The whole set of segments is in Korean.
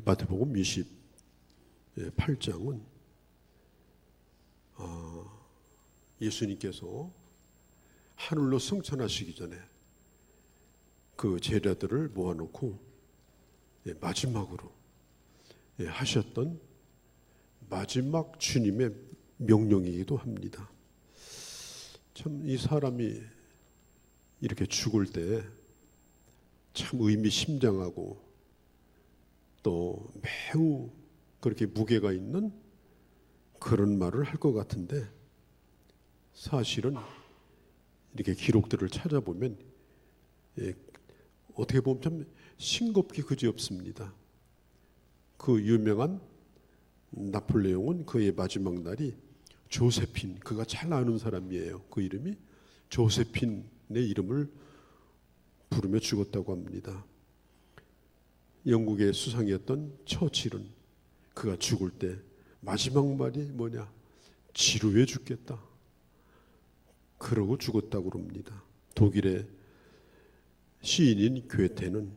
마태복음 28장은 예수님께서 하늘로 승천하시기 전에 그 제자들을 모아놓고 마지막으로 하셨던 마지막 주님의 명령이기도 합니다. 참 이 사람이 이렇게 죽을 때 참 의미심장하고 또 매우 그렇게 무게가 있는 그런 말을 할 것 같은데, 사실은 이렇게 기록들을 찾아보면 어떻게 보면 참 싱겁기 그지없습니다. 그 유명한 나폴레옹은 그의 마지막 날이 조세핀, 그가 잘 아는 사람이에요. 그 이름이 조세핀의 이름을 부르며 죽었다고 합니다. 영국의 수상이었던 처칠은 그가 죽을 때 마지막 말이 뭐냐? 지루해 죽겠다. 그러고 죽었다고 합니다. 독일의 시인인 괴테는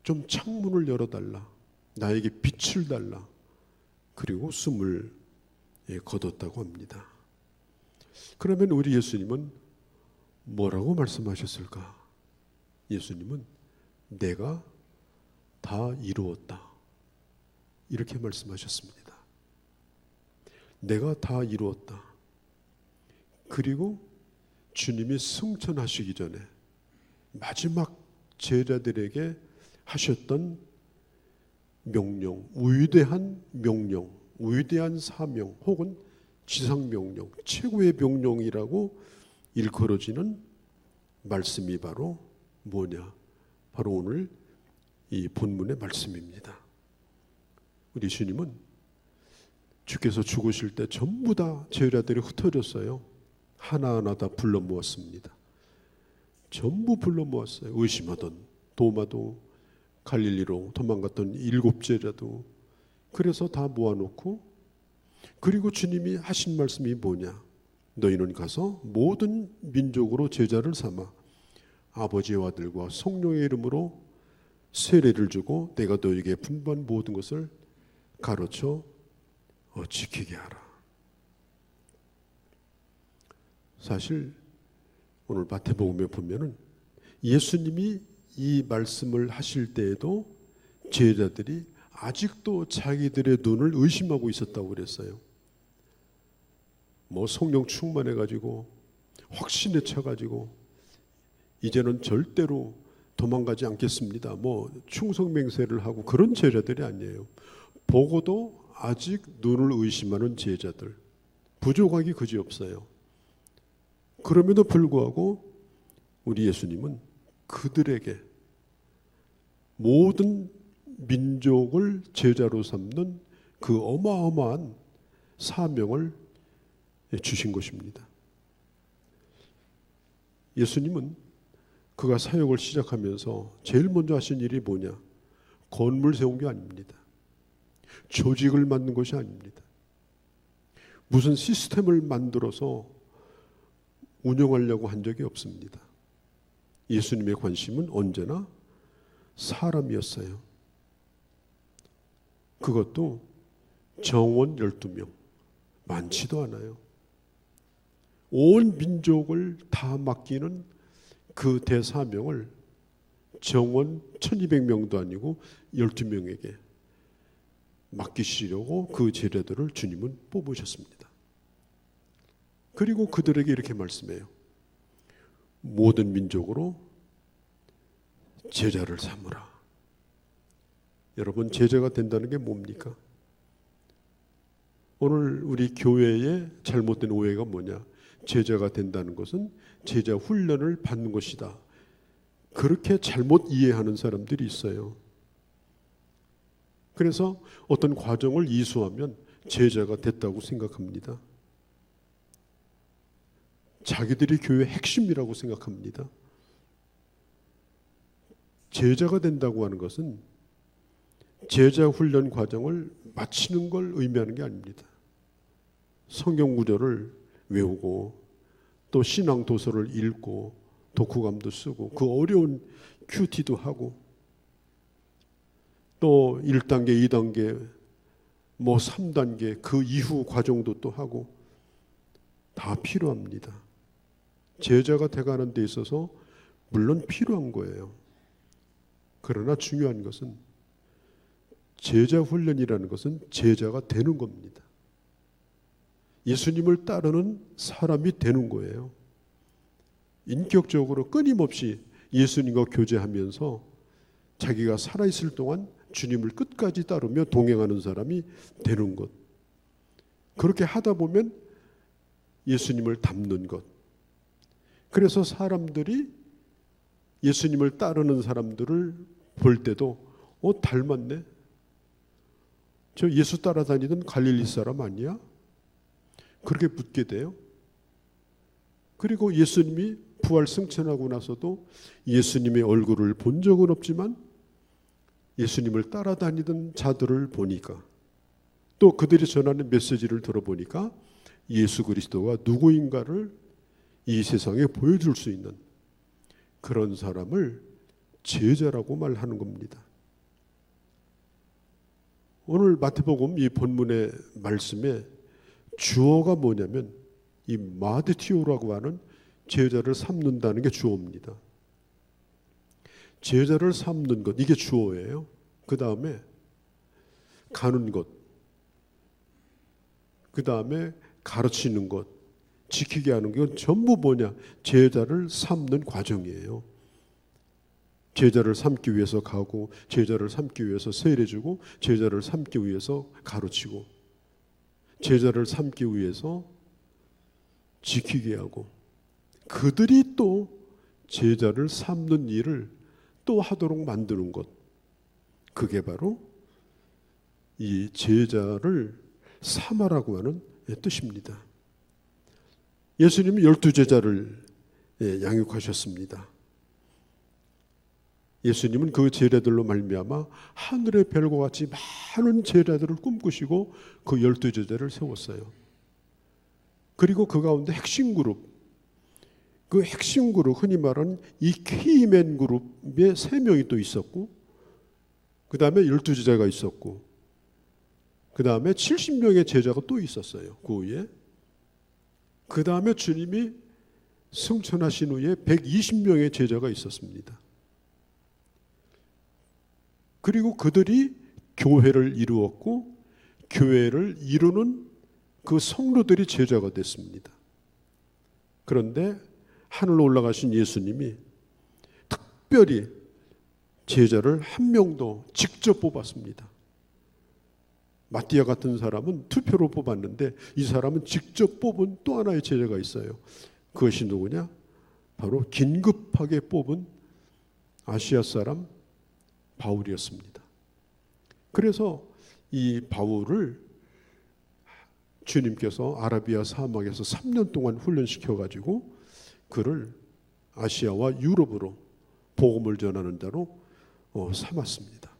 좀 창문을 열어달라, 나에게 빛을 달라, 그리고 숨을 거뒀다고 합니다. 그러면 우리 예수님은 뭐라고 말씀하셨을까? 예수님은 내가 다 이루었다, 이렇게 말씀하셨습니다. 내가 다 이루었다. 그리고 주님이 승천하시기 전에 마지막 제자들에게 하셨던 명령, 위대한 명령, 위대한 사명, 혹은 지상명령, 최고의 명령이라고 일컬어지는 말씀이 바로 뭐냐? 바로 오늘 이 본문의 말씀입니다. 우리 주님은 주께서 죽으실 때 전부 다 제자들이 흩어졌어요. 하나하나 다 불러 모았습니다. 전부 불러 모았어요. 의심하던 도마도, 갈릴리로 도망갔던 7 제자도, 그래서 다 모아놓고, 그리고 주님이 하신 말씀이 뭐냐? 너희는 가서 모든 민족으로 제자를 삼아 아버지의 아들과 성령의 이름으로 세례를 주고 내가 너희에게 분부한 모든 것을 가르쳐 지키게 하라. 사실 오늘 마태복음에 보면은 예수님이 이 말씀을 하실 때에도 제자들이 아직도 자기들의 눈을 의심하고 있었다고 그랬어요. 뭐 성령 충만해가지고 확신에 차가지고 이제는 절대로 도망가지 않겠습니다, 뭐 충성맹세를 하고 그런 제자들이 아니에요. 보고도 아직 눈을 의심하는 제자들, 부족하기 그지없어요. 그럼에도 불구하고 우리 예수님은 그들에게 모든 민족을 제자로 삼는 그 어마어마한 사명을 주신 것입니다. 예수님은 그가 사역을 시작하면서 제일 먼저 하신 일이 뭐냐? 건물 세운 게 아닙니다. 조직을 만든 것이 아닙니다. 무슨 시스템을 만들어서 운영하려고 한 적이 없습니다. 예수님의 관심은 언제나 사람이었어요. 그것도 정원 12명, 많지도 않아요. 온 민족을 다 맡기는 그 대사명을 정원 1200명도 아니고 12명에게 맡기시려고 그 제자들을 주님은 뽑으셨습니다. 그리고 그들에게 이렇게 말씀해요. 모든 민족으로 제자를 삼으라. 여러분, 제자가 된다는 게 뭡니까? 오늘 우리 교회의 잘못된 오해가 뭐냐? 제자가 된다는 것은 제자 훈련을 받는 것이다. 그렇게 잘못 이해하는 사람들이 있어요. 그래서 어떤 과정을 이수하면 제자가 됐다고 생각합니다. 자기들이 교회의 핵심이라고 생각합니다. 제자가 된다고 하는 것은 제자 훈련 과정을 마치는 걸 의미하는 게 아닙니다. 성경 구절을 외우고 또 신앙 도서를 읽고 독후감도 쓰고 그 어려운 큐티도 하고 또 1단계, 2단계, 뭐 3단계 그 이후 과정도 또 하고 다 필요합니다. 제자가 돼가는 데 있어서 물론 필요한 거예요. 그러나 중요한 것은 제자 훈련이라는 것은 제자가 되는 겁니다. 예수님을 따르는 사람이 되는 거예요. 인격적으로 끊임없이 예수님과 교제하면서 자기가 살아있을 동안 주님을 끝까지 따르며 동행하는 사람이 되는 것. 그렇게 하다 보면 예수님을 닮는 것. 그래서 사람들이 예수님을 따르는 사람들을 볼 때도 닮았네. 저 예수 따라다니던 갈릴리 사람 아니야? 그렇게 묻게 돼요. 그리고 예수님이 부활 승천하고 나서도 예수님의 얼굴을 본 적은 없지만 예수님을 따라다니던 자들을 보니까 또 그들이 전하는 메시지를 들어보니까 예수 그리스도가 누구인가를 이 세상에 보여줄 수 있는 그런 사람을 제자라고 말하는 겁니다. 오늘 마태복음 이 본문의 말씀에 주어가 뭐냐면 이 마드티오라고 하는 제자를 삼는다는 게 주어입니다. 제자를 삼는 것, 이게 주어예요. 그 다음에 가는 것, 그 다음에 가르치는 것, 지키게 하는 건 전부 뭐냐? 제자를 삼는 과정이에요. 제자를 삼기 위해서 가고, 제자를 삼기 위해서 세례주고, 제자를 삼기 위해서 가르치고, 제자를 삼기 위해서 지키게 하고, 그들이 또 제자를 삼는 일을 또 하도록 만드는 것. 그게 바로 이 제자를 삼아라고 하는 뜻입니다. 예수님이 12제자를 양육하셨습니다. 예수님은 그 제자들로 말미암아 하늘의 별과 같이 많은 제자들을 꿈꾸시고 그 12제자를 세웠어요. 그리고 그 가운데 핵심 그룹, 그 핵심 그룹, 흔히 말하는 이 K맨 그룹에 3명이 또 있었고, 그 다음에 12제자가 있었고, 그 다음에 70명의 제자가 또 있었어요. 그 후에. 그 다음에 주님이 승천하신 후에 120명의 제자가 있었습니다. 그리고 그들이 교회를 이루었고, 교회를 이루는 그 성도들이 제자가 됐습니다. 그런데 하늘로 올라가신 예수님이 특별히 제자를 한 명도 직접 뽑았습니다. 마띠아 같은 사람은 투표로 뽑았는데 이 사람은 직접 뽑은 또 하나의 제자가 있어요. 그것이 누구냐? 바로 긴급하게 뽑은 아시아 사람 바울이었습니다. 그래서 이 바울을 주님께서 아라비아 사막에서 3년 동안 훈련시켜가지고 그를 아시아와 유럽으로 복음을 전하는 자로 삼았습니다.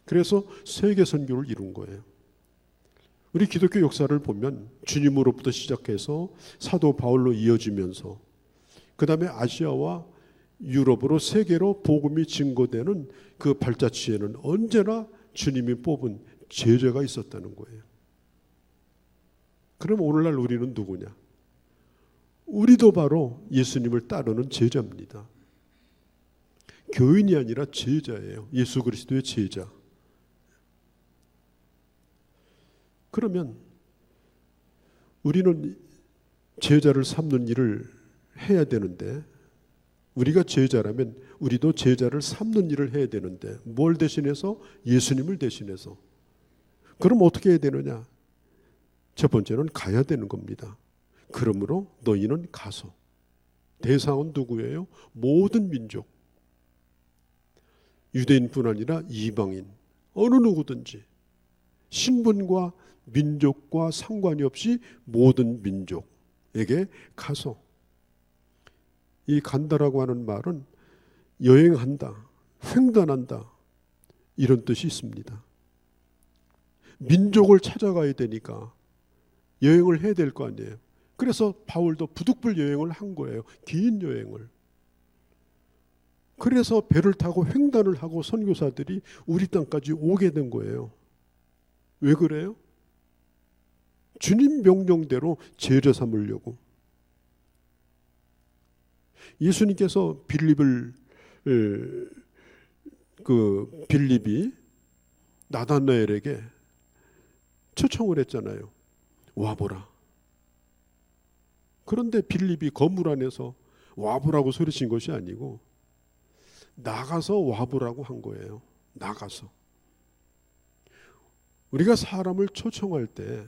그래서 세계 선교를 이룬 거예요. 우리 기독교 역사를 보면 주님으로부터 시작해서 사도 바울로 이어지면서 그 다음에 아시아와 유럽으로 세계로 복음이 증거되는 그 발자취에는 언제나 주님이 뽑은 제자가 있었다는 거예요. 그럼 오늘날 우리는 누구냐? 우리도 바로 예수님을 따르는 제자입니다. 교인이 아니라 제자예요. 예수 그리스도의 제자. 그러면 우리는 제자를 삼는 일을 해야 되는데, 우리가 제자라면 우리도 제자를 삼는 일을 해야 되는데, 뭘 대신해서? 예수님을 대신해서. 그럼 어떻게 해야 되느냐? 첫 번째는 가야 되는 겁니다. 그러므로 너희는 가서. 대상은 누구예요? 모든 민족. 유대인뿐 아니라 이방인, 어느 누구든지 신분과 민족과 상관이 없이 모든 민족에게 가서. 이 간다라고 하는 말은 여행한다, 횡단한다, 이런 뜻이 있습니다. 민족을 찾아가야 되니까 여행을 해야 될 거 아니에요. 그래서 바울도 부득불 여행을 한 거예요. 긴 여행을. 그래서 배를 타고 횡단을 하고 선교사들이 우리 땅까지 오게 된 거예요. 왜 그래요? 주님 명령대로 제자 삼으려고. 예수님께서 빌립이 나다나엘에게 초청을 했잖아요. 와보라. 그런데 빌립이 건물 안에서 와보라고 소리친 것이 아니고 나가서 와보라고 한 거예요. 나가서. 우리가 사람을 초청할 때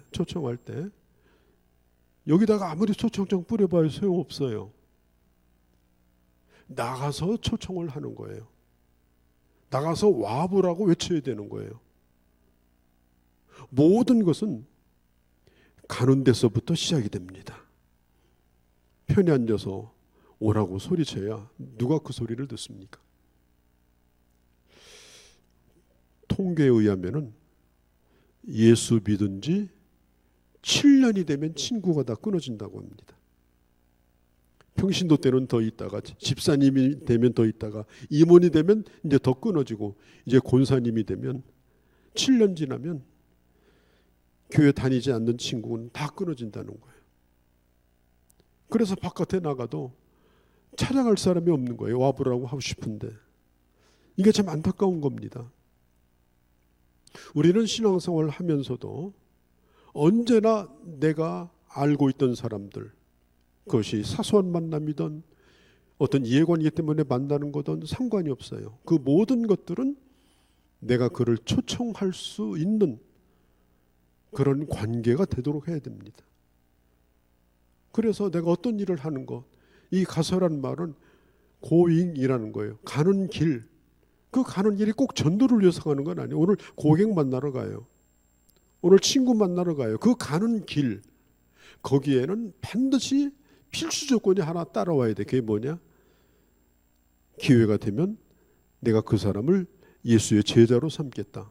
여기다가 아무리 초청장 뿌려봐야 소용없어요. 나가서 초청을 하는 거예요. 나가서 와보라고 외쳐야 되는 거예요. 모든 것은 가는 데서부터 시작이 됩니다. 편히 앉아서 오라고 소리쳐야 누가 그 소리를 듣습니까? 통계에 의하면은 예수 믿은 지 7년이 되면 친구가 다 끊어진다고 합니다. 평신도 때는 더 있다가 집사님이 되면 더 있다가 임원이 되면 이제 더 끊어지고 이제 권사님이 되면 7년 지나면 교회 다니지 않는 친구는 다 끊어진다는 거예요. 그래서 바깥에 나가도 찾아갈 사람이 없는 거예요. 와보라고 하고 싶은데. 이게 참 안타까운 겁니다. 우리는 신앙생활을 하면서도 언제나 내가 알고 있던 사람들, 그것이 사소한 만남이든 어떤 이해관계 때문에 만나는 거든 상관이 없어요. 그 모든 것들은 내가 그를 초청할 수 있는 그런 관계가 되도록 해야 됩니다. 그래서 내가 어떤 일을 하는 것, 이 가서란 말은 고잉이라는 거예요. 가는 길, 그 가는 길이 꼭 전도를 위해서 가는 건 아니에요. 오늘 고객 만나러 가요. 오늘 친구 만나러 가요. 그 가는 길, 거기에는 반드시 필수 조건이 하나 따라와야 돼. 그게 뭐냐? 기회가 되면 내가 그 사람을 예수의 제자로 삼겠다.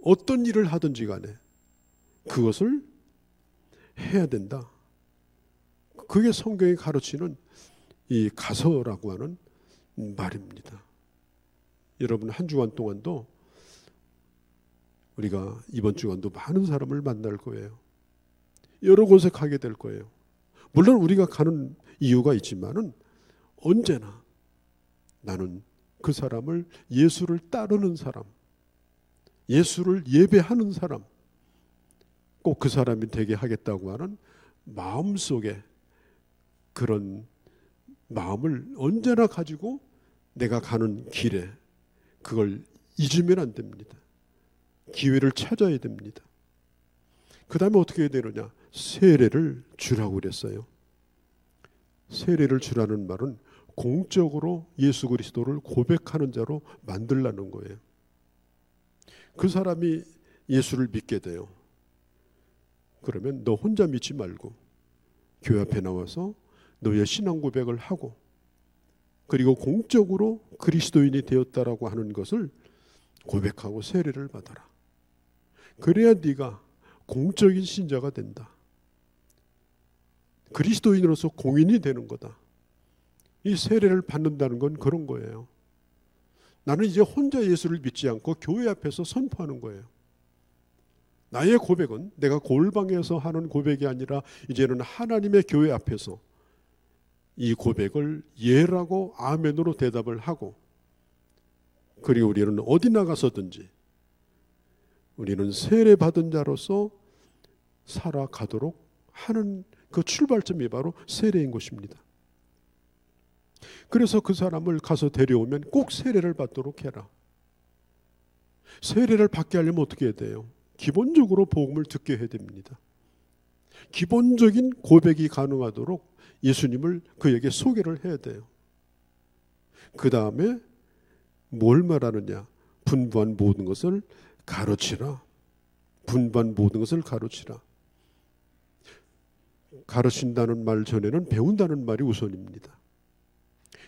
어떤 일을 하든지 간에 그것을 해야 된다. 그게 성경이 가르치는 이 가서라고 하는 말입니다. 여러분 한 주간 동안도 우리가 이번 주간도 많은 사람을 만날 거예요. 여러 곳에 가게 될 거예요. 물론 우리가 가는 이유가 있지만은 언제나 나는 그 사람을 예수를 따르는 사람, 예수를 예배하는 사람, 꼭 그 사람이 되게 하겠다고 하는 마음속에 그런 마음을 언제나 가지고 내가 가는 길에 그걸 잊으면 안 됩니다. 기회를 찾아야 됩니다. 그 다음에 어떻게 해야 되느냐? 세례를 주라고 그랬어요. 세례를 주라는 말은 공적으로 예수 그리스도를 고백하는 자로 만들라는 거예요. 그 사람이 예수를 믿게 돼요. 그러면 너 혼자 믿지 말고 교회 앞에 나와서 너의 신앙 고백을 하고 그리고 공적으로 그리스도인이 되었다라고 하는 것을 고백하고 세례를 받아라. 그래야 네가 공적인 신자가 된다. 그리스도인으로서 공인이 되는 거다. 이 세례를 받는다는 건 그런 거예요. 나는 이제 혼자 예수를 믿지 않고 교회 앞에서 선포하는 거예요. 나의 고백은 내가 골방에서 하는 고백이 아니라 이제는 하나님의 교회 앞에서 이 고백을 예라고 아멘으로 대답을 하고 그리고 우리는 어디 나가서든지 우리는 세례 받은 자로서 살아가도록 하는 그 출발점이 바로 세례인 것입니다. 그래서 그 사람을 가서 데려오면 꼭 세례를 받도록 해라. 세례를 받게 하려면 어떻게 해야 돼요? 기본적으로 복음을 듣게 해야 됩니다. 기본적인 고백이 가능하도록 예수님을 그에게 소개를 해야 돼요. 그 다음에 뭘 말하느냐? 분부한 모든 것을 가르치라. 분부한 모든 것을 가르치라. 가르친다는 말 전에는 배운다는 말이 우선입니다.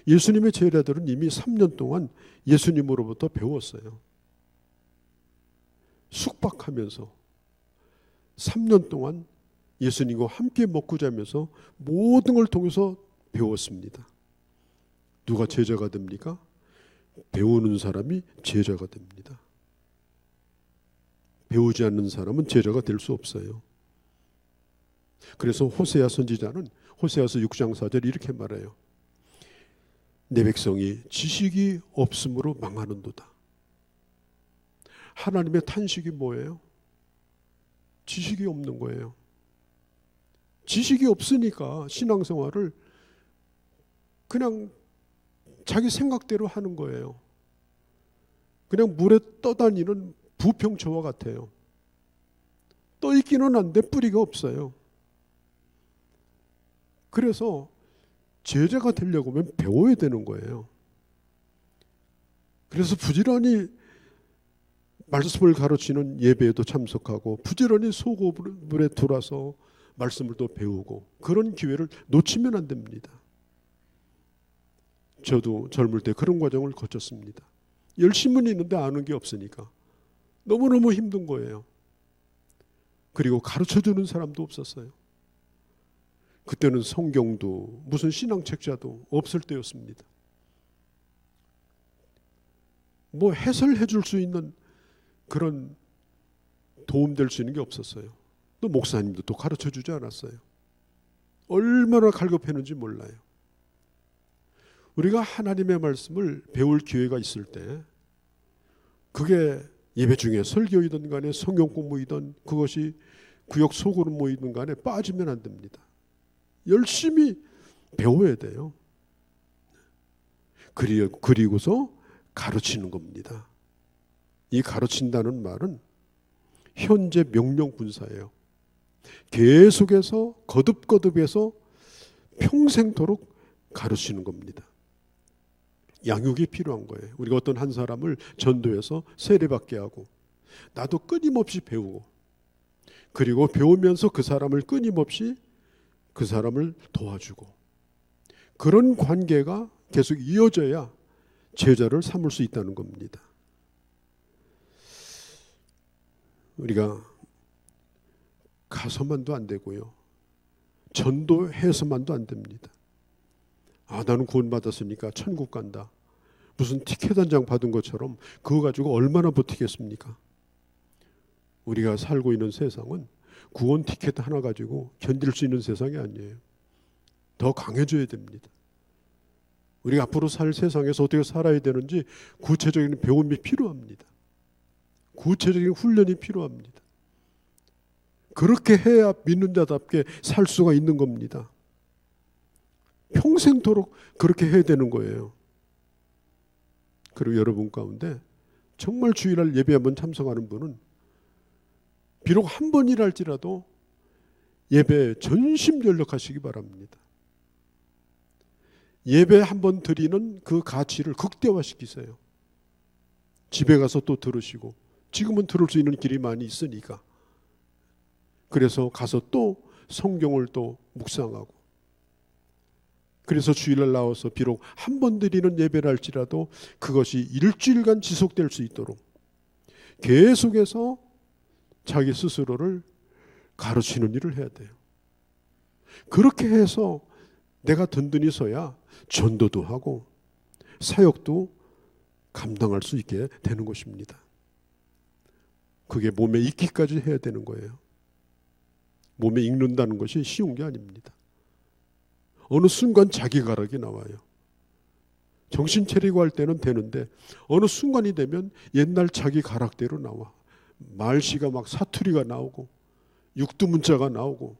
예수님의 제자들은 이미 3년 동안 예수님으로부터 배웠어요. 숙박하면서 3년 동안 예수님과 함께 먹고 자면서 모든 걸 통해서 배웠습니다. 누가 제자가 됩니까? 배우는 사람이 제자가 됩니다. 배우지 않는 사람은 제자가 될 수 없어요. 그래서 호세아 선지자는 호세아서 6장 4절 이렇게 말해요. 내 백성이 지식이 없으므로 망하는도다. 하나님의 탄식이 뭐예요? 지식이 없는 거예요. 지식이 없으니까 신앙생활을 그냥 자기 생각대로 하는 거예요. 그냥 물에 떠다니는 부평초와 같아요. 떠 있기는 한데 뿌리가 없어요. 그래서 제자가 되려고 하면 배워야 되는 거예요. 그래서 부지런히 말씀을 가르치는 예배에도 참석하고 부지런히 소고물에 들어와서 말씀을 또 배우고 그런 기회를 놓치면 안 됩니다. 저도 젊을 때 그런 과정을 거쳤습니다. 열심은 있는데 아는 게 없으니까 너무너무 힘든 거예요. 그리고 가르쳐주는 사람도 없었어요. 그때는 성경도 무슨 신앙책자도 없을 때였습니다. 뭐 해설해 줄 수 있는 그런 도움될 수 있는 게 없었어요. 또 목사님도 또 가르쳐 주지 않았어요. 얼마나 갈급했는지 몰라요. 우리가 하나님의 말씀을 배울 기회가 있을 때 그게 예배 중에 설교이든 간에 성경 공부이든 그것이 구역 속으로 모이든 간에 빠지면 안 됩니다. 열심히 배워야 돼요. 그리고서 가르치는 겁니다. 이 가르친다는 말은 현재 명령분사예요. 계속해서 거듭거듭해서 평생토록 가르치는 겁니다. 양육이 필요한 거예요. 우리가 어떤 한 사람을 전도해서 세례받게 하고 나도 끊임없이 배우고 그리고 배우면서 그 사람을 끊임없이 그 사람을 도와주고 그런 관계가 계속 이어져야 제자를 삼을 수 있다는 겁니다. 우리가 가서만도 안 되고요. 전도해서만도 안 됩니다. 아, 나는 구원받았으니까 천국 간다. 무슨 티켓 한 장 받은 것처럼 그거 가지고 얼마나 버티겠습니까? 우리가 살고 있는 세상은 구원 티켓 하나 가지고 견딜 수 있는 세상이 아니에요. 더 강해져야 됩니다. 우리가 앞으로 살 세상에서 어떻게 살아야 되는지 구체적인 배움이 필요합니다. 구체적인 훈련이 필요합니다. 그렇게 해야 믿는 자답게 살 수가 있는 겁니다. 평생토록 그렇게 해야 되는 거예요. 그리고 여러분 가운데 정말 주일날 예배 한번 참석하는 분은 비록 한 번이랄지라도 예배에 전심전력하시기 바랍니다. 예배 한 번 드리는 그 가치를 극대화시키세요. 집에 가서 또 들으시고 지금은 들을 수 있는 길이 많이 있으니까 그래서 가서 또 성경을 또 묵상하고 그래서 주일날 나와서 비록 한 번 드리는 예배랄지라도 그것이 일주일간 지속될 수 있도록 계속해서 자기 스스로를 가르치는 일을 해야 돼요. 그렇게 해서 내가 든든히 서야 전도도 하고 사역도 감당할 수 있게 되는 것입니다. 그게 몸에 익기까지 해야 되는 거예요. 몸에 익는다는 것이 쉬운 게 아닙니다. 어느 순간 자기 가락이 나와요. 정신 차리고 할 때는 되는데 어느 순간이 되면 옛날 자기 가락대로 나와. 말씨가 막 사투리가 나오고 육두문자가 나오고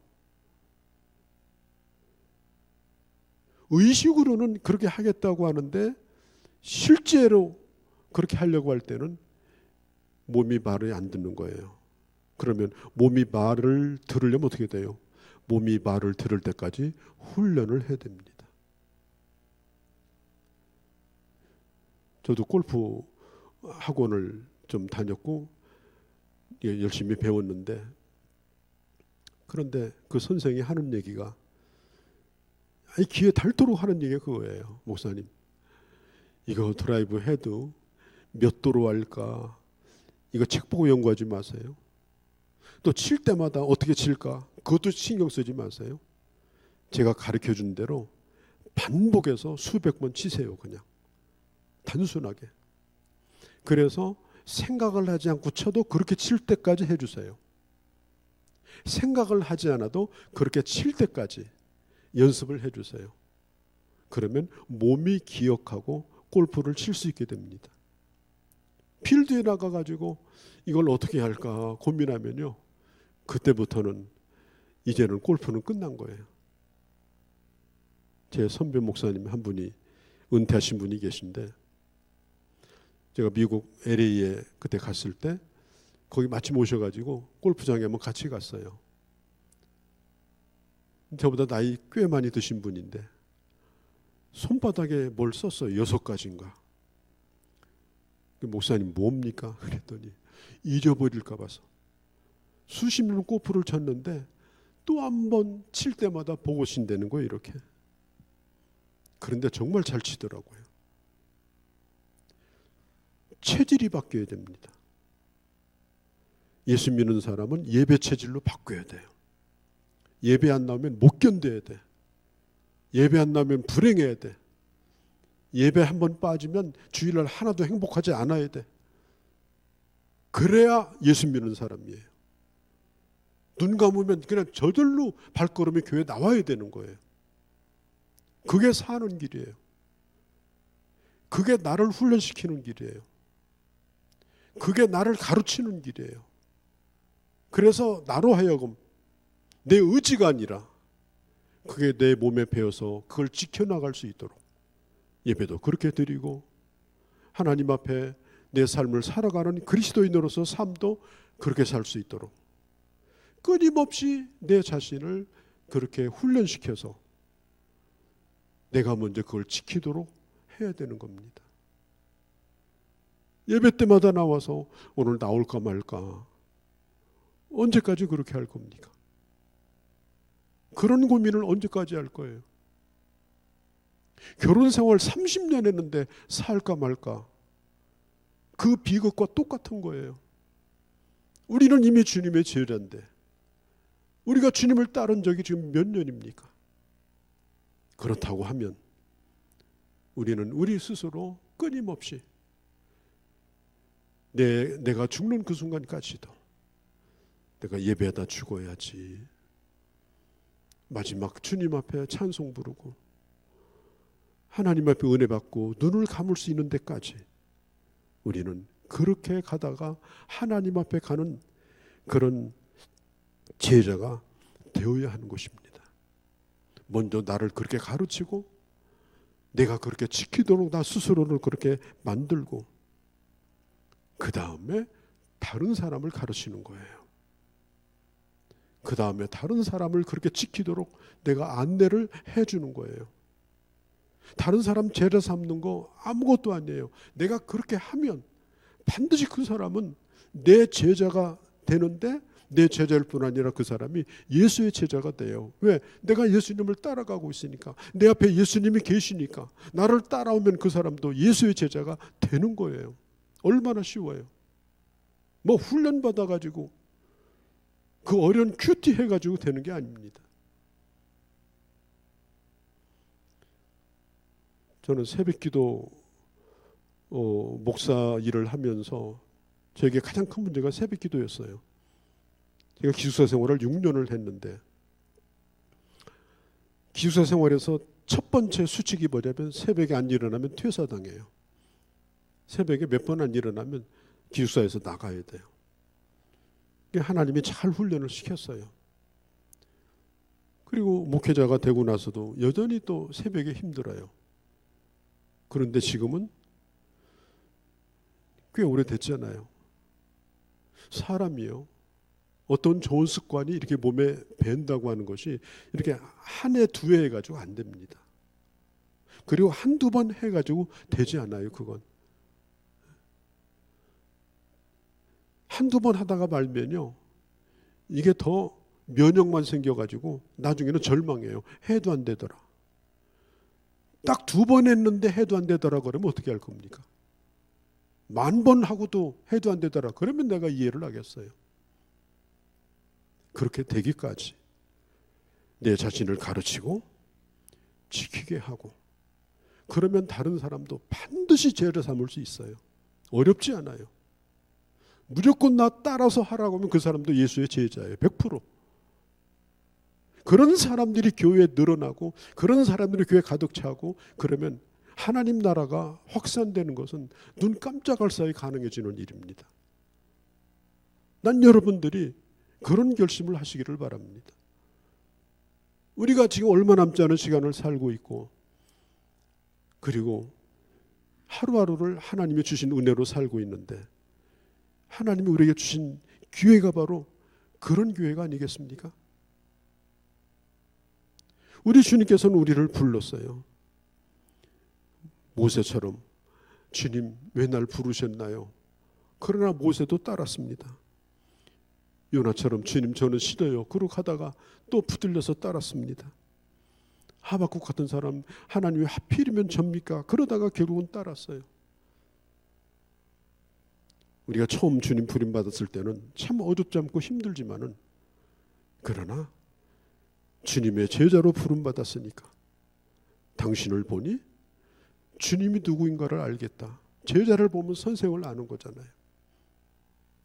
의식으로는 그렇게 하겠다고 하는데 실제로 그렇게 하려고 할 때는 몸이 말을 안 듣는 거예요. 그러면 몸이 말을 들으려면 어떻게 돼요? 몸이 말을 들을 때까지 훈련을 해야 됩니다. 저도 골프 학원을 좀 다녔고 열심히 배웠는데 그런데 그 선생이 하는 얘기가 귀에 닳도록 하는 얘기가 그거예요. 목사님 이거 드라이브 해도 몇 도로 할까 이거 책 보고 연구하지 마세요. 또 칠 때마다 어떻게 칠까 그것도 신경 쓰지 마세요. 제가 가르쳐준 대로 반복해서 수백 번 치세요. 그냥 단순하게. 그래서 생각을 하지 않고 쳐도 그렇게 칠 때까지 해주세요. 생각을 하지 않아도 그렇게 칠 때까지 연습을 해주세요. 그러면 몸이 기억하고 골프를 칠 수 있게 됩니다. 필드에 나가가지고 이걸 어떻게 할까 고민하면요, 그때부터는 이제는 골프는 끝난 거예요. 제 선배 목사님 한 분이, 은퇴하신 분이 계신데, 제가 미국 LA에 그때 갔을 때 거기 마침 오셔가지고 골프장에 한번 같이 갔어요. 저보다 나이 꽤 많이 드신 분인데 손바닥에 뭘 썼어요. 6가지인가. 목사님 뭡니까? 그랬더니 잊어버릴까 봐서. 수십 년 골프를 쳤는데 또 한 번 칠 때마다 보고 신다는 거예요. 이렇게. 그런데 정말 잘 치더라고요. 체질이 바뀌어야 됩니다. 예수 믿는 사람은 예배 체질로 바꿔야 돼요. 예배 안 나오면 못 견뎌야 돼. 예배 안 나오면 불행해야 돼. 예배 한번 빠지면 주일날 하나도 행복하지 않아야 돼. 그래야 예수 믿는 사람이에요. 눈 감으면 그냥 저절로 발걸음이 교회에 나와야 되는 거예요. 그게 사는 길이에요. 그게 나를 훈련시키는 길이에요. 그게 나를 가르치는 길이에요. 그래서 나로 하여금 내 의지가 아니라 그게 내 몸에 배어서 그걸 지켜나갈 수 있도록 예배도 그렇게 드리고, 하나님 앞에 내 삶을 살아가는 그리스도인으로서 삶도 그렇게 살 수 있도록 끊임없이 내 자신을 그렇게 훈련시켜서 내가 먼저 그걸 지키도록 해야 되는 겁니다. 예배 때마다 나와서 오늘 나올까 말까, 언제까지 그렇게 할 겁니까? 그런 고민을 언제까지 할 거예요? 결혼 생활 30년 했는데 살까 말까, 그 비극과 똑같은 거예요. 우리는 이미 주님의 제자인데 우리가 주님을 따른 적이 지금 몇 년입니까? 그렇다고 하면 우리는 우리 스스로 끊임없이 내가 죽는 그 순간까지도 내가 예배하다 죽어야지, 마지막 주님 앞에 찬송 부르고 하나님 앞에 은혜 받고 눈을 감을 수 있는 데까지 우리는 그렇게 가다가 하나님 앞에 가는 그런 제자가 되어야 하는 것입니다. 먼저 나를 그렇게 가르치고 내가 그렇게 지키도록 나 스스로를 그렇게 만들고, 그 다음에 다른 사람을 가르치는 거예요. 그 다음에 다른 사람을 그렇게 지키도록 내가 안내를 해주는 거예요. 다른 사람 제자 삼는 거 아무것도 아니에요. 내가 그렇게 하면 반드시 그 사람은 내 제자가 되는데, 내 제자일 뿐 아니라 그 사람이 예수의 제자가 돼요. 왜? 내가 예수님을 따라가고 있으니까. 내 앞에 예수님이 계시니까 나를 따라오면 그 사람도 예수의 제자가 되는 거예요. 얼마나 쉬워요. 뭐 훈련 받아가지고 그 어려운 큐티 해가지고 되는 게 아닙니다. 저는 새벽기도 목사 일을 하면서 저에게 가장 큰 문제가 새벽기도였어요. 제가 기숙사 생활을 6년을 했는데, 기숙사 생활에서 첫 번째 수칙이 뭐냐면 새벽에 안 일어나면 퇴사당해요. 새벽에 몇 번 안 일어나면 기숙사에서 나가야 돼요. 하나님이 잘 훈련을 시켰어요. 그리고 목회자가 되고 나서도 여전히 또 새벽에 힘들어요. 그런데 지금은 꽤 오래됐잖아요. 사람이요, 어떤 좋은 습관이 이렇게 몸에 밴다고 하는 것이 이렇게 한 해, 두 해 해가지고 안 됩니다. 그리고 한두 번 해가지고 되지 않아요. 그건 한두 번 하다가 말면요, 이게 더 면역만 생겨가지고 나중에는 절망해요. 해도 안 되더라. 딱 2번 했는데 해도 안 되더라 그러면 어떻게 할 겁니까? 10,000번 하고도 해도 안 되더라 그러면 내가 이해를 하겠어요. 그렇게 되기까지 내 자신을 가르치고 지키게 하고, 그러면 다른 사람도 반드시 제자 삼을 수 있어요. 어렵지 않아요. 무조건 나 따라서 하라고 하면 그 사람도 예수의 제자예요. 100%. 그런 사람들이 교회에 늘어나고 그런 사람들이 교회에 가득 차고 그러면 하나님 나라가 확산되는 것은 눈 깜짝할 사이 가능해지는 일입니다. 난 여러분들이 그런 결심을 하시기를 바랍니다. 우리가 지금 얼마 남지 않은 시간을 살고 있고, 그리고 하루하루를 하나님이 주신 은혜로 살고 있는데, 하나님이 우리에게 주신 기회가 바로 그런 기회가 아니겠습니까? 우리 주님께서는 우리를 불렀어요. 모세처럼 주님 왜 날 부르셨나요? 그러나 모세도 따랐습니다. 요나처럼 주님 저는 싫어요. 그러고 가다가 또 붙들려서 따랐습니다. 하박국 같은 사람 하나님 왜 하필이면 접니까? 그러다가 결국은 따랐어요. 우리가 처음 주님 부름 받았을 때는 참 어둡지 않고 힘들지만은, 그러나 주님의 제자로 부름 받았으니까 당신을 보니 주님이 누구인가를 알겠다. 제자를 보면 선생을 아는 거잖아요.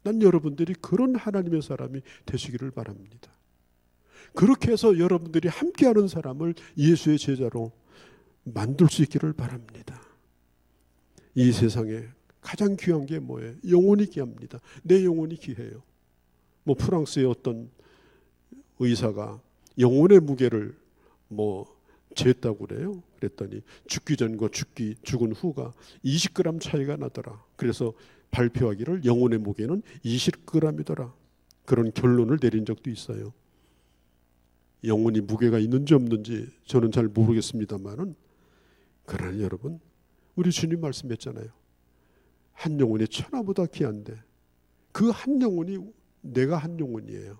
난 여러분들이 그런 하나님의 사람이 되시기를 바랍니다. 그렇게 해서 여러분들이 함께하는 사람을 예수의 제자로 만들 수 있기를 바랍니다. 이 세상에 가장 귀한 게 뭐예요? 영혼이 귀합니다. 내 영혼이 귀해요. 프랑스의 어떤 의사가 영혼의 무게를 쟀다고 그래요. 그랬더니 죽기 전과 죽은 후가 20g 차이가 나더라. 그래서 발표하기를 영혼의 무게는 20g이더라. 그런 결론을 내린 적도 있어요. 영혼이 무게가 있는지 없는지 저는 잘 모르겠습니다만은, 그러나 여러분, 우리 주님 말씀했잖아요. 한 영혼이 천하보다 귀한데 그 한 영혼이 내가 한 영혼이에요.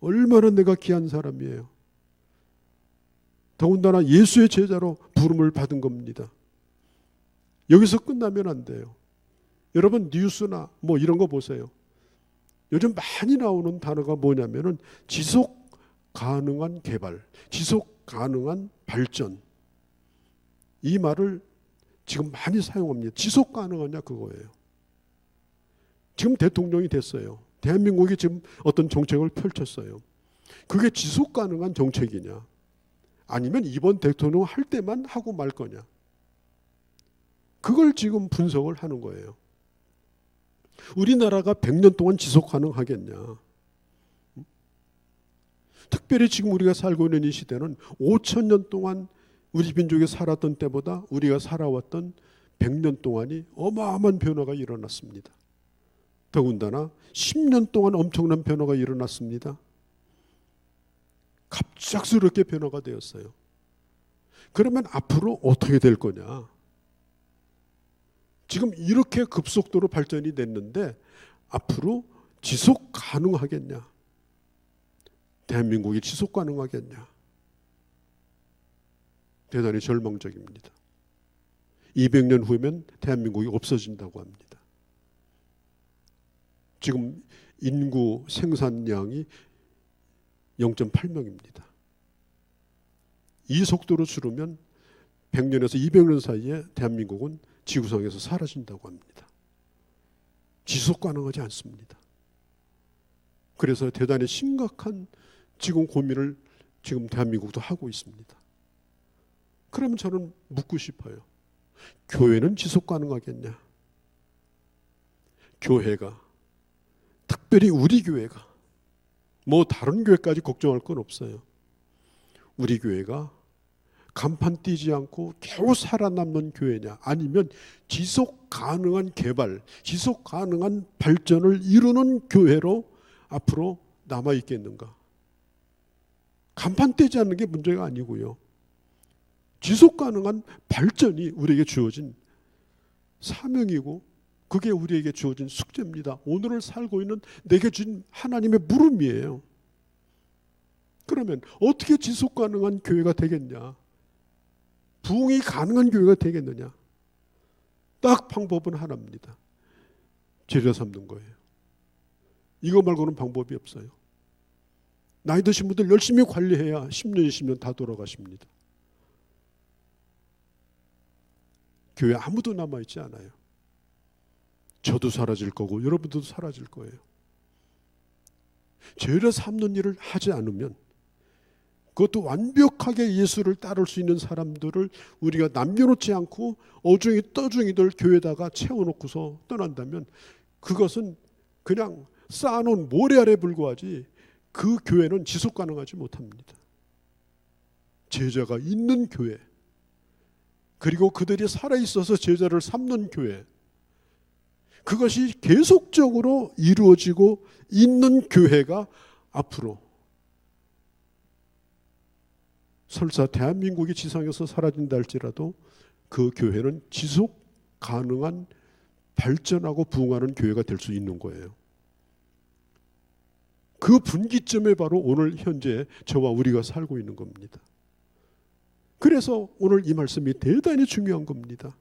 얼마나 내가 귀한 사람이에요. 더군다나 예수의 제자로 부름을 받은 겁니다. 여기서 끝나면 안 돼요. 여러분 뉴스나 이런 거 보세요. 요즘 많이 나오는 단어가 뭐냐면은 지속 가능한 개발, 지속 가능한 발전. 이 말을 지금 많이 사용합니다. 지속 가능하냐 그거예요. 지금 대통령이 됐어요. 대한민국이 지금 어떤 정책을 펼쳤어요. 그게 지속 가능한 정책이냐, 아니면 이번 대통령 할 때만 하고 말 거냐, 그걸 지금 분석을 하는 거예요. 우리나라가 100년 동안 지속 가능하겠냐. 특별히 지금 우리가 살고 있는 이 시대는 5,000년 동안 우리 민족이 살았던 때보다 우리가 살아왔던 100년 동안이 어마어마한 변화가 일어났습니다. 더군다나 10년 동안 엄청난 변화가 일어났습니다. 갑작스럽게 변화가 되었어요. 그러면 앞으로 어떻게 될 거냐? 지금 이렇게 급속도로 발전이 됐는데 앞으로 지속 가능하겠냐? 대한민국이 지속 가능하겠냐? 대단히 절망적입니다. 200년 후면 대한민국이 없어진다고 합니다. 지금 인구 생산량이 0.8명입니다. 이 속도로 줄으면 100년에서 200년 사이에 대한민국은 지구상에서 사라진다고 합니다. 지속 가능하지 않습니다. 그래서 대단히 심각한 지금 고민을 지금 대한민국도 하고 있습니다. 그러면 저는 묻고 싶어요. 교회는 지속 가능하겠냐? 교회가, 특별히 우리 교회가, 다른 교회까지 걱정할 건 없어요. 우리 교회가 간판 띄지 않고 겨우 살아남는 교회냐, 아니면 지속 가능한 개발, 지속 가능한 발전을 이루는 교회로 앞으로 남아 있겠는가? 간판 띄지 않는 게 문제가 아니고요. 지속 가능한 발전이 우리에게 주어진 사명이고 그게 우리에게 주어진 숙제입니다. 오늘을 살고 있는 내게 준 하나님의 물음이에요. 그러면 어떻게 지속 가능한 교회가 되겠냐? 부흥이 가능한 교회가 되겠느냐? 딱 방법은 하나입니다. 제자 삼는 거예요. 이거 말고는 방법이 없어요. 나이 드신 분들 열심히 관리해야 10년, 20년 다 돌아가십니다. 교회 아무도 남아있지 않아요. 저도 사라질 거고 여러분들도 사라질 거예요. 죄를 삼는 일을 하지 않으면, 그것도 완벽하게 예수를 따를 수 있는 사람들을 우리가 남겨놓지 않고 어중이 떠중이들 교회에다가 채워놓고서 떠난다면 그것은 그냥 쌓아놓은 모래 아래 불과하지 그 교회는 지속 가능하지 못합니다. 제자가 있는 교회, 그리고 그들이 살아있어서 제자를 삼는 교회, 그것이 계속적으로 이루어지고 있는 교회가 앞으로 설사 대한민국이 지상에서 사라진다 할지라도 그 교회는 지속 가능한 발전하고 부흥하는 교회가 될 수 있는 거예요. 그 분기점에 바로 오늘 현재 저와 우리가 살고 있는 겁니다. 그래서 오늘 이 말씀이 대단히 중요한 겁니다.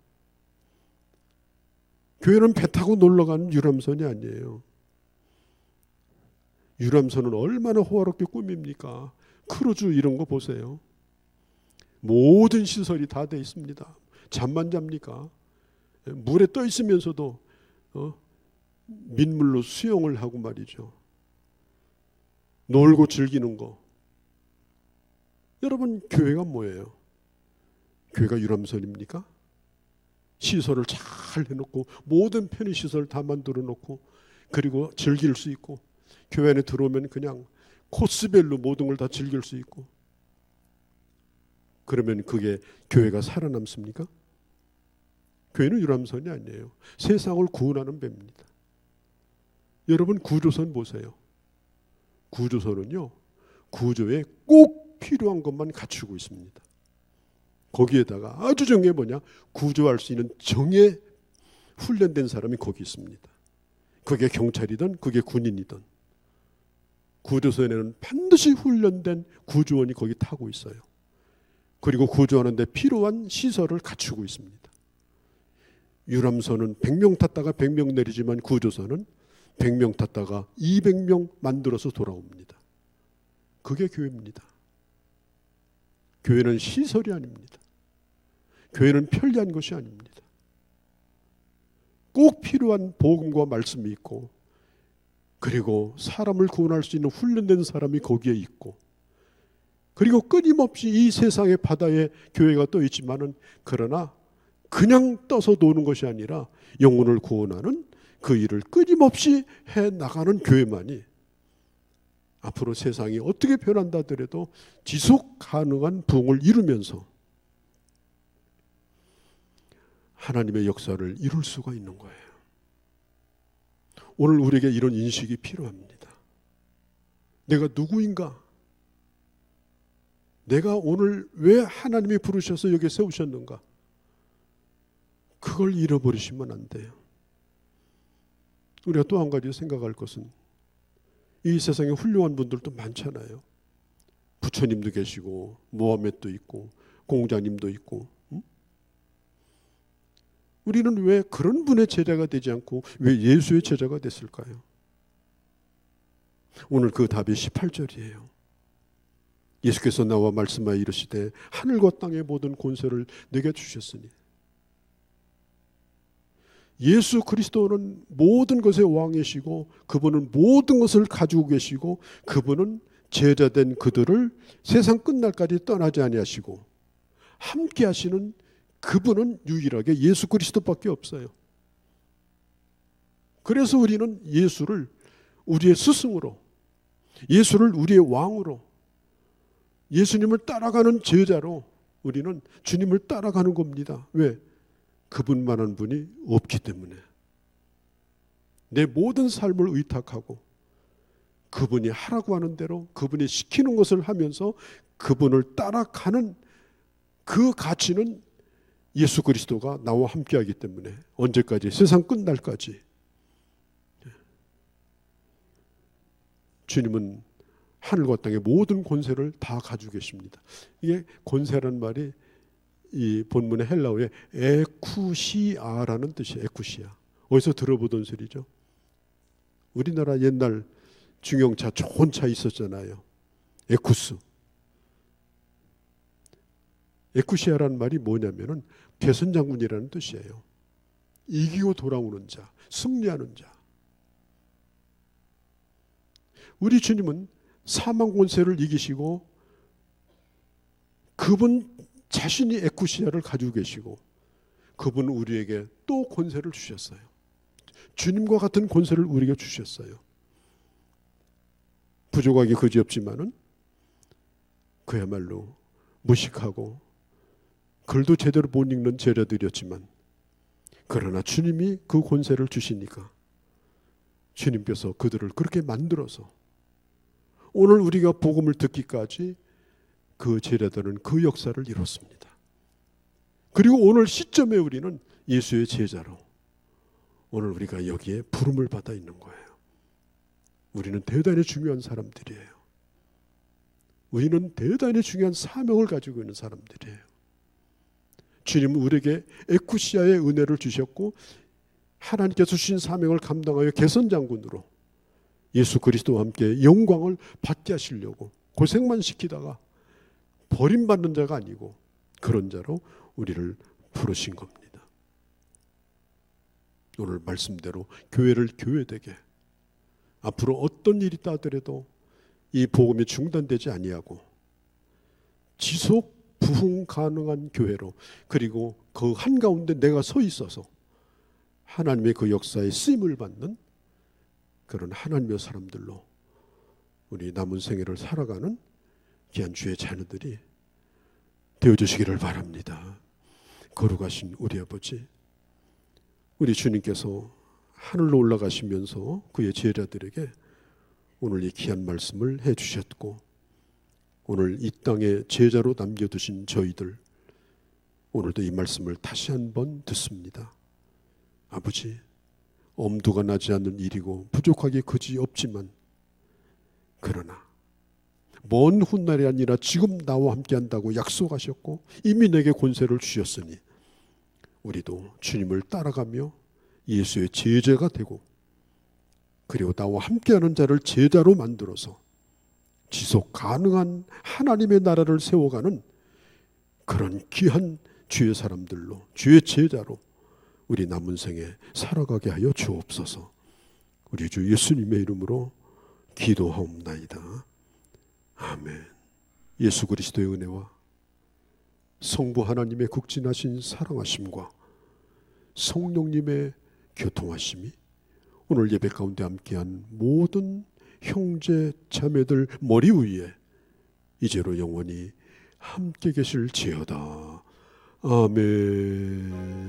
교회는 배 타고 놀러가는 유람선이 아니에요. 유람선은 얼마나 호화롭게 꾸밉니까? 크루즈 이런 거 보세요. 모든 시설이 다 돼 있습니다. 잠만 잡니까? 물에 떠 있으면서도 민물로 수영을 하고 말이죠. 놀고 즐기는 거. 여러분, 교회가 뭐예요? 교회가 유람선입니까? 시설을 잘 해놓고 모든 편의시설 다 만들어 놓고 그리고 즐길 수 있고 교회 안에 들어오면 그냥 코스별로 모든 걸 다 즐길 수 있고, 그러면 그게 교회가 살아남습니까? 교회는 유람선이 아니에요. 세상을 구원하는 배입니다. 여러분, 구조선 보세요. 구조선은요, 구조에 꼭 필요한 것만 갖추고 있습니다. 거기에다가 아주 중요한 게 뭐냐? 구조할 수 있는 정예 훈련된 사람이 거기 있습니다. 그게 경찰이든 그게 군인이든 구조선에는 반드시 훈련된 구조원이 거기 타고 있어요. 그리고 구조하는 데 필요한 시설을 갖추고 있습니다. 유람선은 100명 탔다가 100명 내리지만 구조선은 100명 탔다가 200명 만들어서 돌아옵니다. 그게 교회입니다. 교회는 시설이 아닙니다. 교회는 편리한 것이 아닙니다. 꼭 필요한 복음과 말씀이 있고, 그리고 사람을 구원할 수 있는 훈련된 사람이 거기에 있고, 그리고 끊임없이 이 세상의 바다에 교회가 떠 있지만은, 그러나 그냥 떠서 노는 것이 아니라 영혼을 구원하는 그 일을 끊임없이 해 나가는 교회만이 앞으로 세상이 어떻게 변한다 하더라도 지속 가능한 부흥을 이루면서 하나님의 역사를 이룰 수가 있는 거예요. 오늘 우리에게 이런 인식이 필요합니다. 내가 누구인가? 내가 오늘 왜 하나님이 부르셔서 여기에 세우셨는가? 그걸 잃어버리시면 안 돼요. 우리가 또 한 가지 생각할 것은, 이 세상에 훌륭한 분들도 많잖아요. 부처님도 계시고 모하메도 있고 공자님도 있고. 우리는 왜 그런 분의 제자가 되지 않고 왜 예수의 제자가 됐을까요? 오늘 그 답이 18절이에요. 예수께서 나와 말씀하여 이르시되 하늘과 땅의 모든 권세를 내게 주셨으니. 예수 그리스도는 모든 것의 왕이시고 그분은 모든 것을 가지고 계시고 그분은 제자된 그들을 세상 끝날까지 떠나지 아니하시고 함께 하시는 그분은 유일하게 예수 그리스도밖에 없어요. 그래서 우리는 예수를 우리의 스승으로, 예수를 우리의 왕으로, 예수님을 따라가는 제자로 우리는 주님을 따라가는 겁니다. 왜? 그분만한 분이 없기 때문에. 내 모든 삶을 의탁하고 그분이 하라고 하는 대로 그분이 시키는 것을 하면서 그분을 따라가는 그 가치는 예수 그리스도가 나와 함께하기 때문에 언제까지? 세상 끝날까지. 주님은 하늘과 땅의 모든 권세를 다 가지고 계십니다. 이게 권세란 말이 이 본문의 헬라어에 에쿠시아라는 뜻이에요. 에쿠시아. 어디서 들어보던 소리죠? 우리나라 옛날 중형차 좋은 차 있었잖아요. 에쿠스. 에쿠시아라는 말이 뭐냐면은 개선장군이라는 뜻이에요. 이기고 돌아오는 자, 승리하는 자. 우리 주님은 사망 권세를 이기시고 그분 자신이 에쿠시아를 가지고 계시고 그분은 우리에게 또 권세를 주셨어요. 주님과 같은 권세를 우리에게 주셨어요. 부족하기 그지없지만은 그야말로 무식하고 글도 제대로 못 읽는 제자들이었지만 그러나 주님이 그 권세를 주시니까 주님께서 그들을 그렇게 만들어서 오늘 우리가 복음을 듣기까지 그 제자들은 그 역사를 이뤘습니다. 그리고 오늘 시점에 우리는 예수의 제자로 오늘 우리가 여기에 부름을 받아 있는 거예요. 우리는 대단히 중요한 사람들이에요. 우리는 대단히 중요한 사명을 가지고 있는 사람들이에요. 주님은 우리에게 에쿠시아의 은혜를 주셨고 하나님께서 주신 사명을 감당하여 개선장군으로 예수 그리스도와 함께 영광을 받게 하시려고 고생만 시키다가 버림받는 자가 아니고 그런 자로 우리를 부르신 겁니다. 오늘 말씀대로 교회를 교회되게 앞으로 어떤 일이 있다 하더라도 이 복음이 중단되지 아니하고 지속 부흥 가능한 교회로 그리고 그 한가운데 내가 서 있어서 하나님의 그 역사에 쓰임을 받는 그런 하나님의 사람들로 우리 남은 생애를 살아가는 귀한 주의 자녀들이 되어주시기를 바랍니다. 거룩하신 우리 아버지, 우리 주님께서 하늘로 올라가시면서 그의 제자들에게 오늘 이 귀한 말씀을 해주셨고 오늘 이 땅에 제자로 남겨두신 저희들 오늘도 이 말씀을 다시 한번 듣습니다. 아버지, 엄두가 나지 않는 일이고 부족하기 그지없지만 그러나 먼 훗날이 아니라 지금 나와 함께 한다고 약속하셨고 이미 내게 권세를 주셨으니 우리도 주님을 따라가며 예수의 제자가 되고 그리고 나와 함께하는 자를 제자로 만들어서 지속 가능한 하나님의 나라를 세워가는 그런 귀한 주의 사람들로 주의 제자로 우리 남은 생에 살아가게 하여 주옵소서. 우리 주 예수님의 이름으로 기도하옵나이다. 아멘. 예수 그리스도의 은혜와 성부 하나님의 극진하신 사랑하심과 성령님의 교통하심이 오늘 예배 가운데 함께한 모든 형제 자매들 머리 위에 이제로 영원히 함께 계실지어다. 아멘.